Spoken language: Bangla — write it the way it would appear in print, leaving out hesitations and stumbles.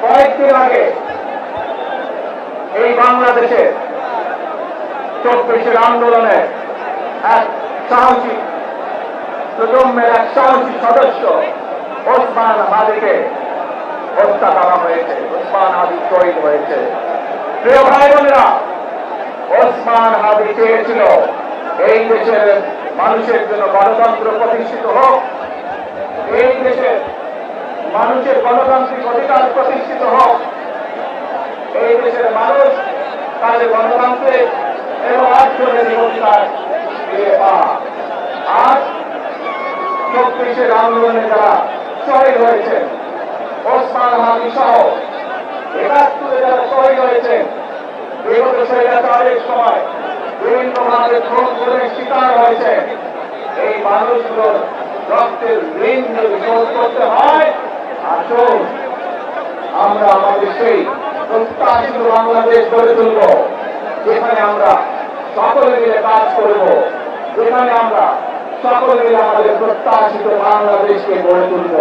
কয়েকদিন আগে এই বাংলাদেশের 24-এর আন্দোলনে এক সাহসী প্রজন্মের এক সাহসী সদস্য ওসমান হাদিকে হত্যা করা হয়েছে। ওসমান হাদি শহীদ হয়েছে। প্রিয় ভাই বোনেরা, ওসমান হাদি চেয়েছিল এই দেশের মানুষের জন্য গণতন্ত্র প্রতিষ্ঠিত হোক, এই দেশের মানুষের গণতান্ত্রিক অধিকার প্রতিষ্ঠিত হোক, এই দেশের মানুষ তাদের গণতান্ত্রিক এবং অর্থনৈতিক অধিকার ফিরে পায়। আজ 24-এর আন্দোলনে যারা শহীদ হয়েছেন, ওসমান হাদি সহ 71-এ যারা শহীদ হয়েছেন, বিগত স্বৈরাচারের সময় বিভিন্নভাবে খুন করে শিকার হয়েছে, এই মানুষগুলোর রক্তের ঋণ যদি শোধ করতে হয়, আসুন আমরা আমাদের সেই প্রত্যাশিত বাংলাদেশ গড়ে তুলব, যেখানে আমরা সকলে মিলে কাজ করব, যেখানে আমরা সকলে মিলে আমাদের প্রত্যাশিত বাংলাদেশকে গড়ে তুলব।